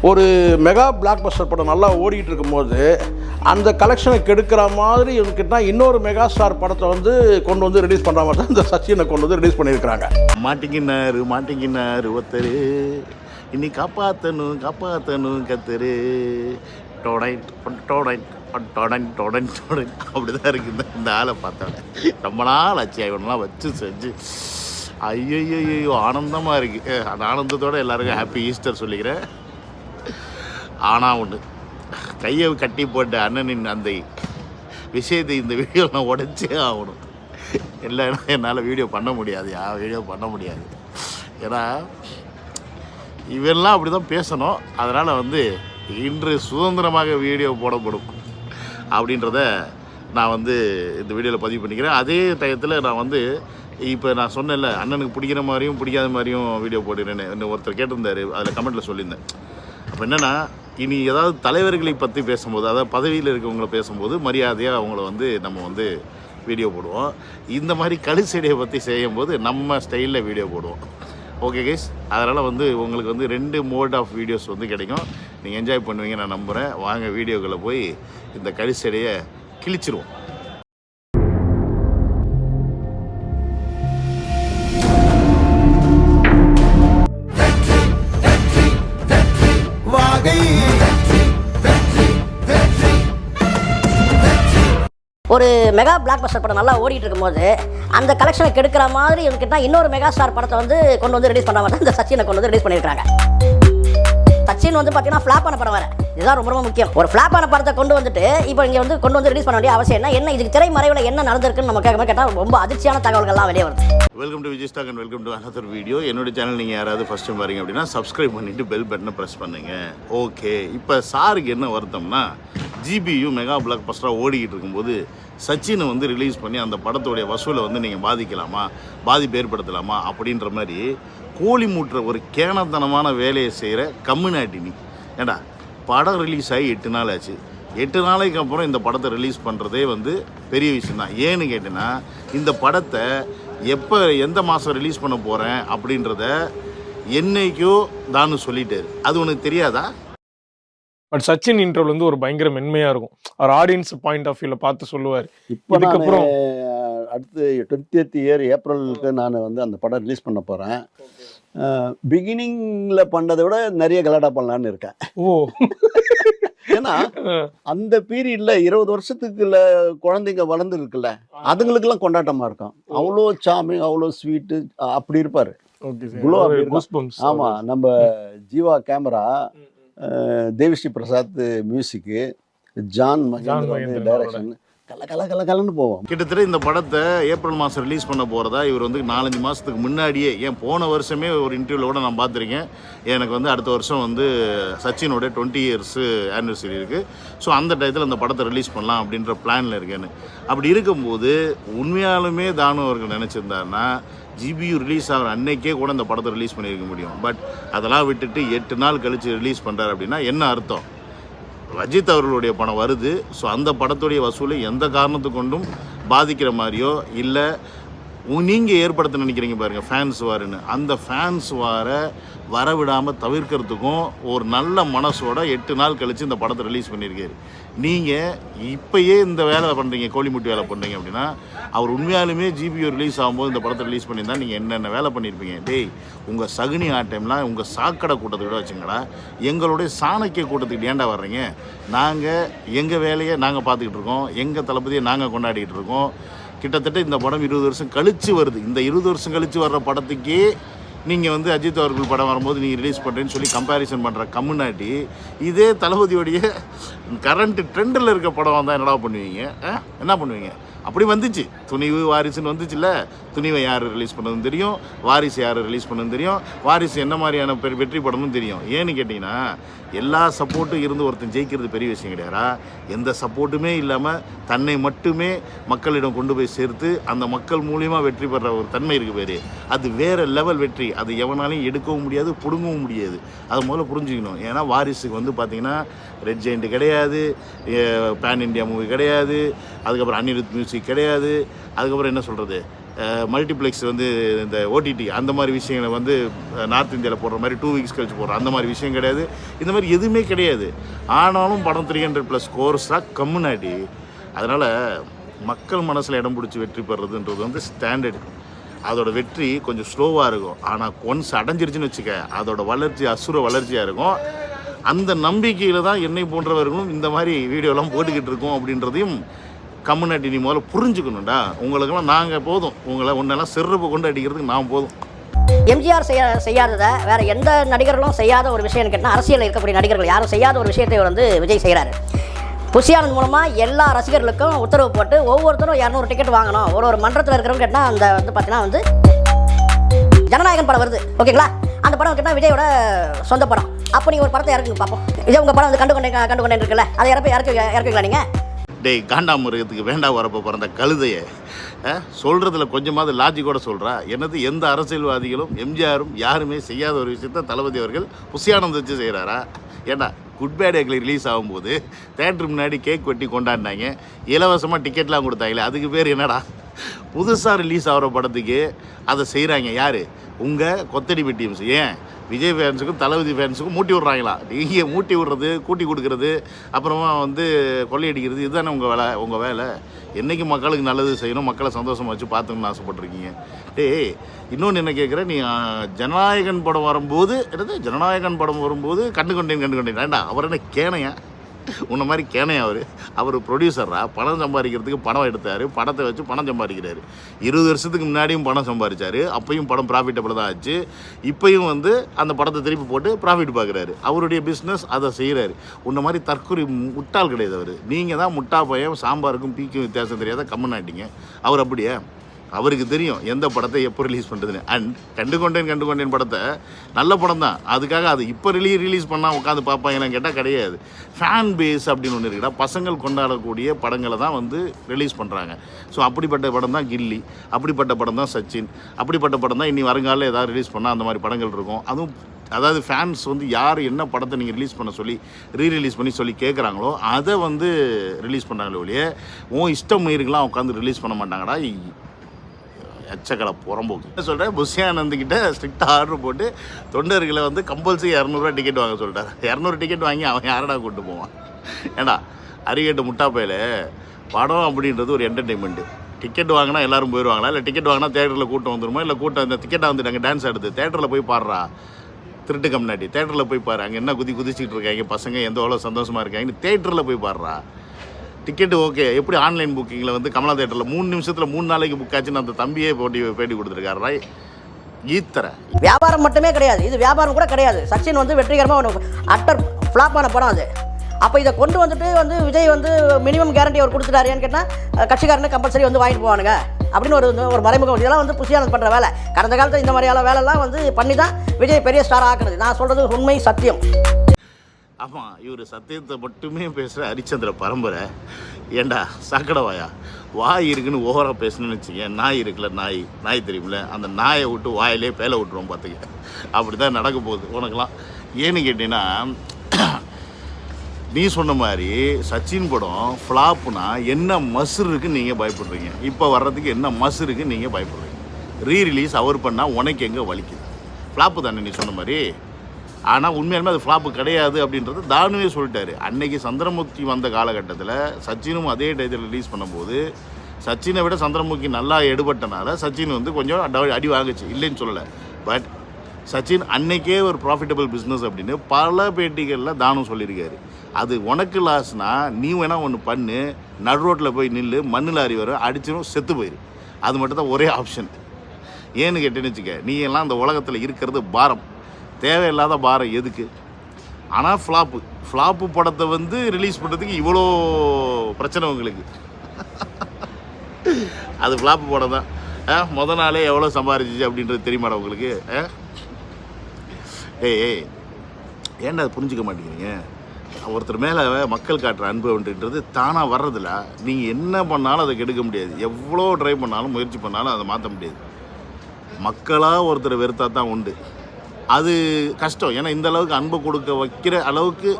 ஒரு mega black Bastar படம் நல்லா ஓடிட்டு இருக்கும்போது அந்த கலெக்ஷனை கெடுக்கிற மாதிரி இருக்கிட்டா இன்னொரு மெகா ஸ்டார் படத்தை வந்து கொண்டு வந்து ரிலீஸ் பண்ணுற மாதிரி தான் இந்த சச்சினை கொண்டு வந்து ரிலீஸ் பண்ணியிருக்கிறாங்க. மாட்டிக்கினாரு ஒருத்தர் இன்னி காப்பாற்றணும் கத்தரு அப்படிதான் இருக்குது இந்த ஆளை பார்த்தோன்னே. ரொம்ப நாள் ஆச்சு இவனெலாம் வச்சு செஞ்சு ஐயோ ஆனந்தமாக இருக்குது. அந்த ஆனந்தத்தோடு எல்லாருக்கும் ஹாப்பி ஈஸ்டர் சொல்லிக்கிறேன். ஆனால் ஒன்று கையை கட்டி போட்ட அண்ணனின் அந்த விஷயத்தை இந்த வீடியோ நான் உடைச்சே ஆகணும். இல்லைன்னா என்னால் வீடியோ பண்ண முடியாது. ஏன்னா இவெல்லாம் அப்படி தான் பேசணும். அதனால் வந்து இன்று சுதந்திரமாக வீடியோ போடப்படும் அப்படின்றத நான் வந்து இந்த வீடியோவில் பதிவு பண்ணிக்கிறேன். அதே டயத்தில் நான் வந்து இப்போ நான் சொன்னேன்ல அண்ணனுக்கு பிடிக்கிற மாதிரியும் பிடிக்காத மாதிரியும் வீடியோ போட்டுக்கிறேன்னு இன்னும் ஒருத்தர் கேட்டிருந்தார். அதில் கமெண்ட்டில் சொல்லியிருந்தேன். அப்போ என்னென்னா இனி ஏதாவது தலைவர்களை பற்றி பேசும்போது, அதாவது பதவியில் இருக்கவங்கள பேசும்போது மரியாதையாக அவங்கள வந்து நம்ம வந்து வீடியோ போடுவோம். இந்த மாதிரி கழிச்செடியை பற்றி செய்யும்போது நம்ம ஸ்டைலில் வீடியோ போடுவோம். ஓகே கைஸ், அதனால் வந்து உங்களுக்கு வந்து 2 மோட் ஆஃப் வீடியோஸ் வந்து கிடைக்கும். நீங்கள் என்ஜாய் பண்ணுவீங்க நான் நம்புகிறேன். வாங்க வீடியோக்களை போய் இந்த கழிச்செடியை கிழிச்சிருவோம். ஒரு மெகா பிளாக் பஸ்டர் படம் நல்லா ஓடிட்டு இருக்கும்போது அந்த கலெக்ஷனை கெடுக்கிற மாதிரி இருக்கிட்டா இன்னொரு மெகா ஸ்டார் படத்தை வந்து கொண்டு வந்து ரிலீஸ் பண்ணுற மாதிரி தான் இந்த சச்சினை கொண்டு வந்து ரிலீஸ் பண்ணியிருக்காங்க. சச்சின் வந்து பார்த்தீங்கன்னா ஃப்ளாப் ஆன படம் வேறு. இதுதான் ரொம்ப முக்கியம். ஒரு ஃப்ளாப் ஆன படத்தை கொண்டு வந்துட்டு இப்போ இங்கே வந்து கொண்டு வந்து ரிலீஸ் பண்ண வேண்டிய அவசியம் என்ன இதுக்கு திரைமறைவில் என்ன நடந்திருக்குன்னு நம்ம கேட்டால் ரொம்ப அதிர்ச்சியான தகவல்கள்லாம் வெளியே வருது. Welcome to Vijay stock and welcome to another video. என்னோட சேனல் நீங்கள் யாராவது ஃபஸ்ட் டைம் வரீங்க அப்படின்னா சப்ஸ்கிரைப் பண்ணிவிட்டு பெல் பட்டனை ப்ரெஸ் பண்ணுங்கள். ஓகே, இப்போ சாருக்கு என்ன வருத்தம்னா ஜிபியு மெகா பிளாக் பஸ்டராக ஓடிக்கிட்டு இருக்கும்போது சச்சினை வந்து ரிலீஸ் பண்ணி அந்த படத்தோடைய வசூலை வந்து நீங்கள் பாதிப்பு ஏற்படுத்தலாமா அப்படின்ற மாதிரி கோழி மூட்டுற ஒரு கேனத்தனமான வேலையை செய்கிற கம்யூனிட்டி. நீ ஏண்டா படம் ரிலீஸ் ஆகி 8 நாள் ஆச்சு. 8 நாளைக்கு அப்புறம் இந்த படத்தை ரிலீஸ் பண்ணுறதே வந்து பெரிய விஷயந்தான். ஏன்னு கேட்டிங்கன்னா இந்த படத்தை எந்த மாதம் ரிலீஸ் பண்ண போகிறேன் அப்படின்றத என்னைக்கோ தான் சொல்லிட்டாரு. அது உனக்கு தெரியாதா? பட் சச்சின் இன்டர்வல் வந்து ஒரு பயங்கர மென்மையா இருக்கும். அவர் ஆடியன்ஸ் பாயிண்ட் ஆஃப் வியூல பார்த்து சொல்லுவார். இதுக்கப்புறம் அடுத்து 20th இயர் ஏப்ரலுக்கு நான் வந்து அந்த படம் ரிலீஸ் பண்ண போகிறேன். பிகினிங்ல பண்ணதை விட நிறைய கலாட்டா பண்ணலான்னு இருக்கேன். ஓ, ஏன்னா அந்த பீரியட்ல 20 வருஷத்துக்குள்ள குழந்தைங்க வளர்ந்து இருக்குல்ல, அதுங்களுக்கெல்லாம் கொண்டாட்டமா இருக்கும். அவ்வளோ சாமிங், அவ்வளோ ஸ்வீட்டு அப்படி இருப்பாரு. ஆமா, நம்ம ஜீவா கேமரா, தேவிஸ்ரீ பிரசாத் மியூசிக்கு, ஜான் மகேந்திரன் டைரக்ஷன், கலன்னு போவோம். கிட்டத்தட்ட இந்த படத்தை ஏப்ரல் மாதம் ரிலீஸ் பண்ண போகிறதா இவர் வந்து 4-5 மாதத்துக்கு முன்னாடியே, போன வருஷமே ஒரு இன்டர்வியூவில் நான் பார்த்துருக்கேன். எனக்கு வந்து அடுத்த வருஷம் வந்து சச்சினோட 20 years ஆனிவர்சரி இருக்குது. ஸோ அந்த டயத்தில் அந்த படத்தை ரிலீஸ் பண்ணலாம் அப்படின்ற பிளானில் இருக்கேன்னு. அப்படி இருக்கும்போது உண்மையாலுமே தானு அவர்கள் நினச்சிருந்தாருன்னா ஜிபியு ரிலீஸ் ஆகிற அன்னைக்கே கூட இந்த படத்தை ரிலீஸ் பண்ணியிருக்க முடியும். பட் அதெல்லாம் விட்டுட்டு 8 நாள் கழித்து ரிலீஸ் பண்ணுறாரு அப்படின்னா என்ன அர்த்தம்? அஜித் அவர்களுடைய படம் வருது. ஸோ அந்த படத்துடைய வசூலை எந்த காரணத்து கொண்டும் பாதிக்கிற மாதிரியோ இல்லை நீங்கள் ஏற்படுத்த நினைக்கிறீங்க பாருங்கள் ஃபேன்ஸ் வாருன்னு, அந்த ஃபேன்ஸ் வரவிடாமல் தவிர்க்கிறதுக்கும் ஒரு நல்ல மனசோட 8 நாள் கழித்து இந்த படத்தை ரிலீஸ் பண்ணியிருக்காரு. நீங்கள் இப்போயே இந்த வேலை பண்ணுறீங்க, கோழிமுட்டி வேலை பண்ணுறீங்க அப்படின்னா அவர் உண்மையாலுமே ஜிபியு ரிலீஸ் ஆகும்போது இந்த படத்தை ரிலீஸ் பண்ணியிருந்தால் நீங்கள் என்னென்ன வேலை பண்ணியிருப்பீங்க? டேய், உங்கள் சகுனி ஆட்டம்லாம் உங்கள் சாக்கடை கூட்டத்தை விட வச்சுங்களா, எங்களுடைய சாணக்கிய கூட்டத்துக்கு ஏண்டா வர்றீங்க? நாங்கள் எங்கள் வேலையை நாங்கள் பார்த்துக்கிட்டு இருக்கோம், எங்கள் தளபதியை நாங்கள் கொண்டாடிக்கிட்டு இருக்கோம். கிட்டத்தட்ட இந்த படம் 20 வருஷம் கழித்து வருது. இந்த 20 வருஷம் கழித்து வர்ற படத்துக்கே நீங்கள் வந்து அஜித் அவர்கள் படம் வரும்போது நீங்கள் ரிலீஸ் பண்ணுறேன்னு சொல்லி கம்பேரிசன் பண்ணுற கம்யூனிட்டி, இதே தளபதியோடைய கரண்ட் ட்ரெண்டில் இருக்க படம் வந்தால் என்னடா பண்ணுவீங்க? என்ன பண்ணுவீங்க? அப்படி வந்துச்சு. துணிவு வாரிசுன்னு வந்துச்சுல்ல. துணிவை யார் ரிலீஸ் பண்ணதுன்னு தெரியும், வாரிசு யார் ரிலீஸ் பண்ணதுன்னு தெரியும், வாரிசு என்ன மாதிரியான வெற்றி படம்னு தெரியும். ஏன்னு கேட்டிங்கன்னா எல்லா சப்போர்ட்டும் இருந்து ஒருத்தன் ஜெயிக்கிறது பெரிய விஷயம் கிடையாதா? எந்த சப்போர்ட்டுமே இல்லாமல் தன்னை மட்டுமே மக்களிடம் கொண்டு போய் சேர்த்து அந்த மக்கள் மூலியமாக வெற்றி பெற ஒரு தன்மை இருக்குது பேர், அது வேறு லெவல் வெற்றி. அது எவனாலையும் எடுக்கவும் முடியாது, பிடுங்கவும் முடியாது. அதை முதல்ல புரிஞ்சுக்கணும். ஏன்னா வாரிசுக்கு வந்து பார்த்திங்கன்னா ரெட் ஜெயிண்ட் கிடையாது, பேன் இண்டியா மூவி கிடையாது, அதுக்கப்புறம் அனிருத் மியூசிக் கிடையாது, அதுக்கப்புறம் என்ன சொல்கிறது, மல்டிப்ளெக்ஸ் வந்து இந்த ஓடிடி அந்த மாதிரி விஷயங்களை வந்து நார்த் இந்தியாவில் போடுற மாதிரி 2 வீக்ஸ் கழிச்சு போடுற அந்த மாதிரி விஷயம் கிடையாது. இந்த மாதிரி எதுவுமே கிடையாது. ஆனாலும் படம் 300+ கோர்ஸாக கம்முனாடி. அதனால் மக்கள் மனசில் இடம் பிடிச்சி வெற்றி பெறுறதுன்றது வந்து ஸ்டாண்டர்டு. அதோட வெற்றி கொஞ்சம் ஸ்லோவாக இருக்கும். ஆனால் ஒன்ஸ் அடைஞ்சிருச்சுன்னு வச்சுக்க, அதோட வளர்ச்சி அசுர வளர்ச்சியாக இருக்கும். அந்த நம்பிக்கையில் தான் என்னை போன்றவர்களும் இந்த மாதிரி வீடியோலாம் போட்டுக்கிட்டு இருக்கோம் அப்படின்றதையும் கம்யூனிட்டி நீ முதல்ல புரிஞ்சுக்கணும்டா. உங்களுக்கெல்லாம் நாங்கள் போதும், உங்களை ஒன்றெல்லாம் செருப்பு கொண்டு அடிக்கிறதுக்கு நான் போதும். எம்ஜிஆர் செய்யாததை வேற எந்த நடிகர்களும் செய்யாத ஒரு விஷயம் கேட்டால், அரசியலில் இருக்கக்கூடிய நடிகர்கள் யாரும் செய்யாத ஒரு விஷயத்தை வந்து விஜய் செய்கிறாரு. புஷியானந்த் மூலமாக எல்லா ரசிகர்களுக்கும் உத்தரவு போட்டு ஒவ்வொருத்தரும் 200 டிக்கெட் வாங்கணும். ஒரு மன்றத்தில் இருக்கிறவங்க கேட்டால் அந்த வந்து பார்த்தீங்கன்னா வந்து ஜனநாயகன் படம் வருது, ஓகேங்களா? அந்த படம் கேட்டால் விஜயோட சொந்த படம். அப்போ நீங்கள் ஒரு படத்தை இறக்குங்க பார்ப்போம். விஜய் உங்கள் படம் வந்து கண்டு கொண்டேன் இருக்குல்ல, அதை இறக்குவீங்களா நீங்கள்? டேய் காண்டாமிருகத்துக்கு வேண்டாம் வரப்போ பிறந்த கழுதையை சொல்கிறதுல கொஞ்சமாவது லாஜிக்கோட சொல்கிறா. என்னது எந்த அரசியல்வாதிகளும் எம்ஜிஆரும் யாருமே செய்யாத ஒரு விஷயத்த தளபதி அவர்கள் புஷியானந்த் வச்சு செய்கிறாரா? ஏன்னா குட் பேட் எக்லி ரிலீஸ் ஆகும்போது தேட்டருக்கு முன்னாடி கேக் வெட்டி கொண்டாடினாங்க, இலவசமாக டிக்கெட்லாம் கொடுத்தாங்களே, அதுக்கு பேர் என்னடா? புதுசாக ரிலீஸ் ஆகிற படத்துக்கு அதை செய்கிறாங்க யார்? உங்கள் கொத்தடிப்பி டீம்ஸ். ஏன் விஜய் ஃபேன்ஸுக்கும் தளபதி ஃபேன்ஸுக்கும் மூட்டி விட்றாங்களா? நீங்கள் மூட்டி விடுறது, கூட்டி கொடுக்குறது, அப்புறமா வந்து கொள்ளையடிக்கிறது, இதுதானே உங்கள் வேலை. என்றைக்கு மக்களுக்கு நல்லது செய்யணும், மக்களை சந்தோஷமாக வச்சு பார்த்துக்கணும்னு ஆசைப்பட்ருக்கீங்க. டேய் இன்னொன்று என்ன கேட்குறேன், நீ ஜனநாயகன் படம் வரும்போது கண்டு கொண்டேன் வேண்டாம். அவர் என்ன கேனையா? உன்ன மாதிரி கேனையா? அவர் ப்ரொடியூசரா? பணம் சம்பாதிக்கிறதுக்கு படம் எடுத்தார், படத்தை வச்சு பணம் சம்பாதிக்கிறாரு. 20 வருஷத்துக்கு முன்னாடியும் பணம் சம்பாதிச்சார், அப்பையும் படம் ப்ராஃபிட்டபிள் தான் ஆச்சு. இப்பையும் வந்து அந்த படத்தை திருப்பி போட்டு ப்ராஃபிட் பார்க்குறாரு. அவருடைய பிஸ்னஸ் அதை செய்கிறாரு. உன்ன மாதிரி தற்கொலை முட்டாள் கிடையாது அவர். நீங்கள் தான் முட்டா பையன், சாம்பாருக்கும் பீக்கும் வித்தியாசம் தெரியாத கம்மனாட்டிங்க. அவர் அப்படியே அவருக்கு தெரியும் எந்த படத்தை எப்போ ரிலீஸ் பண்ணுறதுன்னு. அண்ட் கண்டு கொண்டேன் படத்தை நல்ல படம் தான், அதுக்காக அது இப்போ ரிலீஸ் பண்ணால் உட்காந்து பார்ப்பாங்கன்னு கேட்டால் கிடையாது. ஃபேன் பேஸ் அப்படின்னு ஒன்று இருக்குடா, பசங்கள் கொண்டாடக்கூடிய படங்களை தான் வந்து ரிலீஸ் பண்ணுறாங்க. ஸோ அப்படிப்பட்ட படம் தான் கில்லி, அப்படிப்பட்ட படம் தான் சச்சின், அப்படிப்பட்ட படம் தான் இனி வருங்காலில் ஏதாவது ரிலீஸ் பண்ணால் அந்த மாதிரி படங்கள் இருக்கும். அதுவும் அதாவது ஃபேன்ஸ் வந்து யார் என்ன படத்தை நீங்கள் ரிலீஸ் பண்ண சொல்லி ரீரிலீஸ் பண்ணி சொல்லி கேட்குறாங்களோ அதை வந்து ரிலீஸ் பண்ணாங்களே ஒழிய உன் இஷ்டம் இருக்குலாம் உட்காந்து ரிலீஸ் பண்ண மாட்டாங்கடா. எச்சக்கடை புறம்போக்கு சொல்கிறேன். புஷியானந்துக்கிட்ட ஸ்ட்ரிக்டாக ஆர்டர் போட்டு தொண்டர்களை வந்து கம்பல்சரி 200 டிக்கெட் வாங்க சொல்லிட்டார். 200 டிக்கெட் வாங்கி அவன் யாரடா கூப்பிட்டு போவான்? ஏண்டா அரிகேட்டு முட்டாப்பையில் படம் அப்படின்றது ஒரு என்டர்டெயின்மெண்ட்டு. டிக்கெட் வாங்கினா எல்லோரும் போயிடுவாங்களா? இல்லை டிக்கெட் வாங்கினா தேட்டரில் கூட்டம் வந்துடுமா? இல்லை கூட்டம் இந்த டிக்கெட்டாக வந்துட்டாங்க டான்ஸ் ஆடுது, தேட்டரில் போய் பாடுறா திருட்டு கம்னாட்டி. தேட்டரில் போய் பாரு, அங்கே என்ன குதிச்சுட்டு இருக்காங்க பசங்க, எந்த எவ்வளோ சந்தோஷமாக இருக்காங்கன்னு தேட்டரில் போய் பாடுறா. டிக்கெட்டு ஓகே, எப்படி ஆன்லைன் புக்கிங்கில் வந்து கமலா தேட்டரில் 3 நிமிஷத்தில் 3 நாளைக்கு புக் ஆச்சுன்னு அந்த தம்பியே பேட்டி கொடுத்துருக்காரு. ராய் ஈத்தரை வியாபாரம் மட்டுமே கிடையாது, இது வியாபாரம் கூட கிடையாது. சச்சின் வந்து வெற்றிகரமாக அட்டர் ஃப்ளாப்பான படம் அது. அப்போ இதை கொண்டு வந்துட்டு வந்து விஜய் வந்து மினிமம் கேரண்டி அவர் கொடுத்துட்டாரு. ஏன்னு கேட்டால் கட்சிக்காரனு கம்பல்சரி வந்து வாங்கிட்டு போவானுங்க அப்படின்னு ஒரு மறைமுகம். இதெல்லாம் வந்து புஷியானந்த் பண்ணுற வேலை. கடந்த காலத்தில் இந்த மாதிரியான வேலைலாம் வந்து பண்ணி தான் விஜய் பெரிய ஸ்டார் ஆக்குறது. நான் சொல்கிறது உண்மை, சத்தியம். ஆமாம், இவர் சத்தியத்தை மட்டுமே பேசுகிற ஹரிச்சந்திர பரம்பரை. ஏண்டா சாக்கடைவாயா, வாய் இருக்குன்னு ஓவராக பேசணும்னு வச்சுக்க, நாய் இருக்குல்ல, நாய் தெரியுமில்ல, அந்த நாயை விட்டு வாயிலே பேலை விட்டுருவோம் பார்த்துக்க. அப்படி தான் நடக்க போகுது உனக்கெல்லாம். ஏன்னு கேட்டிங்கன்னா, நீ சொன்ன மாதிரி சச்சின் படம் ஃப்ளாப்புனா என்ன மசு இருக்குன்னு நீங்கள் பயப்படுறீங்க. இப்போ வர்றதுக்கு என்ன மசு இருக்குன்னு நீங்கள் பயப்படுறீங்க. ரீரிலீஸ் அவர் பண்ணால் உனக்கு எங்கே வலிக்குது? ஃப்ளாப்பு தானே நீ சொன்ன மாதிரி. ஆனால் உண்மையாலுமே அது ஃப்ளாப்பு கிடையாது அப்படின்றது தானுவே சொல்லிட்டாரு. அன்னைக்கு சந்திரமுகி வந்த காலகட்டத்தில் சச்சினும் அதே டயத்தில் ரிலீஸ் பண்ணும்போது சச்சினை விட சந்திரமுகி நல்லா எடுபட்டனால சச்சின் வந்து கொஞ்சம் அடி வாங்குச்சு, இல்லைன்னு சொல்லலை. பட் சச்சின் அன்னைக்கே ஒரு ப்ராஃபிட்டபிள் பிஸ்னஸ் அப்படின்னு பல பேட்டிகளில் தானும் சொல்லியிருக்காரு. அது உனக்கு லாஸ்னா நீ வேணால் ஒன்று பண்ணு, நடு ரோட்டில் போய் நில்லு, மண்ணு லாரி வரும் அடிச்சிடும், செத்து போயிரு. அது மட்டும் தான் ஒரே ஆப்ஷன். ஏன்னு கேட்டேன்னு வச்சுக்க, நீ எல்லாம் அந்த உலகத்தில் இருக்கிறது பாரம், தேவையில்லாத பாரம் எதுக்கு? ஆனால் ஃப்ளாப்பு படத்தை வந்து ரிலீஸ் பண்ணுறதுக்கு இவ்வளோ பிரச்சனை உங்களுக்கு. அது ஃப்ளாப்பு படம் தான். மொதல் நாளே எவ்வளோ சம்பாரிச்சிச்சு அப்படின்றது தெரியுமாடா உங்களுக்கு? ஏய் ஏன்டா அது புரிஞ்சிக்க மாட்டேங்கிறீங்க? ஒருத்தர் மேலே மக்கள் காட்டுற அன்பு அப்படின்றது தானாக வர்றதில்ல. நீங்கள் என்ன பண்ணாலும் அதை கெடுக்க முடியாது. எவ்வளோ ட்ரை பண்ணாலும் முயற்சி பண்ணாலும் அதை மாற்ற முடியாது. மக்களாக ஒருத்தர் வெறுத்தா தான் உண்டு. அது கஷ்டம். ஏன்னா இந்த அளவுக்கு அன்பை கொடுக்க வைக்கிற அளவுக்கு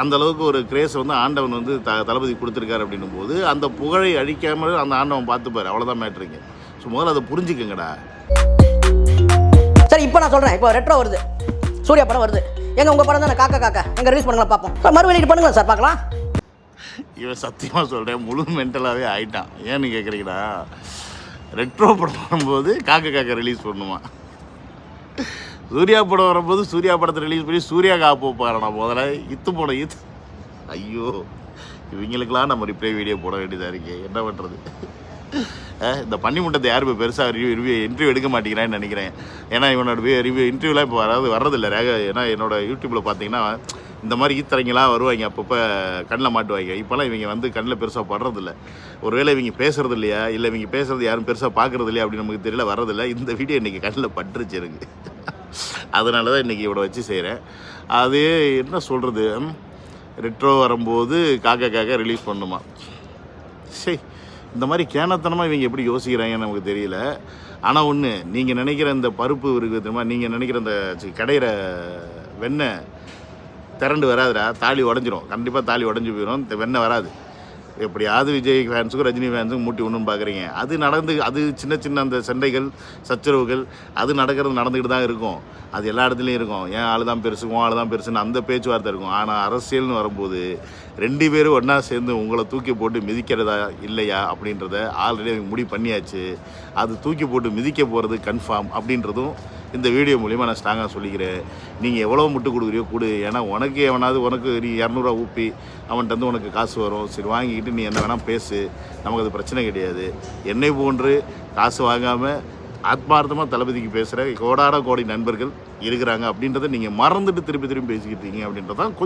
அந்த அளவுக்கு ஒரு கிரேஸை வந்து ஆண்டவன் வந்து தளபதி கொடுத்துருக்காரு அப்படின்னும் போது அந்த புகழை அழிக்காமல் அந்த ஆண்டவன் பார்த்துப்பார். அவ்வளோதான் மேட்ருங்க. முதல்ல அதை புரிஞ்சுக்கங்கடா. சரி இப்போ நான் சொல்கிறேன், இப்போ ரெட்ரோ வருது, சூர்யா படம் வருது, எங்க உங்கள் படம் தானே காக்கா காக்கா, எங்கே ரிலீஸ் பண்ணுங்களா பார்ப்போம். மறு வெளியீடு பண்ணுங்களா சார் பார்க்கலாம். இவன் சத்தியமாக சொல்கிறேன் முழு மென்டலாகவே ஆயிட்டான். ஏன்னு கேட்குறீங்களா, ரெட்ரோ படம் வரும்போது காக்கா காக்கா ரிலீஸ் பண்ணுமா, சூர்யா படம் வரும்போது சூர்யா படத்தை ரிலீஸ் பண்ணி சூர்யா காப்பு பாருண்ணா முதல்ல இத்து போன இத்து. ஐயோ இவங்களுக்கெல்லாம் நம்ம ரிப்ளை வீடியோ போட வேண்டியதாக இருக்கு, என்ன பண்ணுறது. இந்த பண்ணி முட்டத்தை யாரும் இப்போ பெருசாக இன்டர்வியூ எடுக்க மாட்டேங்கிறான்னு நினைக்கிறேன். ஏன்னா இவனோட இன்டர்வியூலாம் இப்போ வர்றதில்லை ஏன்னா என்னோட யூடியூப்பில் பார்த்தீங்கன்னா இந்த மாதிரி ஈத்தரைங்களாம் வருவாங்க, அப்பப்போ கண்ணில் மாட்டுவாங்க. இப்போலாம் இவங்க வந்து கண்ணில் பெருசாக படுறதில்ல. ஒருவேளை இவங்க பேசுறது இல்லையா, இல்லை இவங்க பேசுறது யாரும் பெருசாக பார்க்குறது இல்லையா அப்படின்னு நமக்கு தெரியல, வர்றதில்லை. இந்த வீடியோ இன்றைக்கி கண்ணில் பட்டுருச்சு எனக்கு, அதனால தான் இன்றைக்கி இவனை வச்சு செய்கிறேன். அது என்ன சொல்கிறது, ரெட்ரோ வரும்போது காக்கா காக்கா ரிலீஸ் பண்ணுமா, சரி இந்த மாதிரி கேனத்தனமாக இவங்க எப்படி யோசிக்கிறாங்கன்னு நமக்கு தெரியல. ஆனால் ஒன்று, நீங்கள் நினைக்கிற இந்த பருப்பு இருக்குது தெரியுமா, நீங்கள் நினைக்கிற இந்த கடையிற வெண்ணெய் திரண்டு வராதுடா, தாலி உடஞ்சிரும், கண்டிப்பாக தாலி உடஞ்சி போயிடும், வெண்ணெய் வராது. எப்படியாவது விஜய் ஃபேன்ஸுக்கும் ரஜினி ஃபேன்ஸுக்கும் மூட்டி ஒன்றுன்னு பார்க்குறீங்க. அது சின்ன சின்ன அந்த சண்டைகள் சச்சரவுகள் அது நடந்துக்கிட்டு தான் இருக்கும். அது எல்லா இடத்துலையும் இருக்கும். ஏன் ஆள் தான் பெருசுக்கும் ஆள் தான் பெருசுன்னு அந்த பேச்சுவார்த்தை இருக்கும். ஆனால் அரசியல்னு வரும்போது 2 பேரும் ஒன்றா சேர்ந்து உங்களை தூக்கி போட்டு மிதிக்கிறதா இல்லையா அப்படின்றத ஆல்ரெடி எனக்கு முடிவு பண்ணியாச்சு. அது தூக்கி போட்டு மிதிக்க போகிறது கன்ஃபார்ம் அப்படின்றதும் இந்த வீடியோ மூலிமா நான் ஸ்ட்ராங்காக சொல்லிக்கிறேன். நீங்கள் எவ்வளோ முட்டு கொடுக்குறியோ கொடு, ஏன்னா உனக்கு எவனாவது உனக்கு நீ 200 ஊப்பி அவன்கிட்ட வந்து உனக்கு காசு வரும், சரி வாங்கிக்கிட்டு நீ என்ன வேணால் பேசு, நமக்கு அது பிரச்சனை கிடையாது. என்னை போன்று காசு வாங்காமல் ஆத்மார்த்தமாக தளபதிக்கு பேசுகிற கோடான கோடி நண்பர்கள் இருக்கிறாங்க அப்படின்றத நீங்கள் மறந்துட்டு திருப்பி பேசிக்கிட்டு இருக்கீங்க அப்படின்றதான்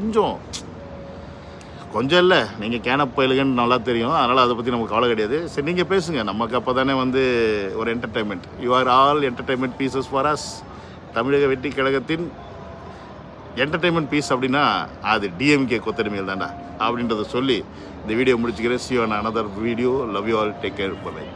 கொஞ்சம் இல்லை, நீங்கள் கேனப்பயிலுங்கன்னு நல்லா தெரியும், அதனால் அதை பற்றி நமக்கு கவலை கிடையாது. சரி நீங்கள் பேசுங்க, நமக்கு அப்போ தானே வந்து ஒரு entertainment. You are all entertainment pieces for us. தமிழக வெற்றி கழகத்தின் என்டர்டைன்மெண்ட் பீஸ் அப்படின்னா அது டிஎம்கே கொத்தடிமையில் தாண்டா அப்படின்றத சொல்லி இந்த வீடியோ முடிச்சுக்கிறேன். See you on another video. Love you all. Take care. Bye.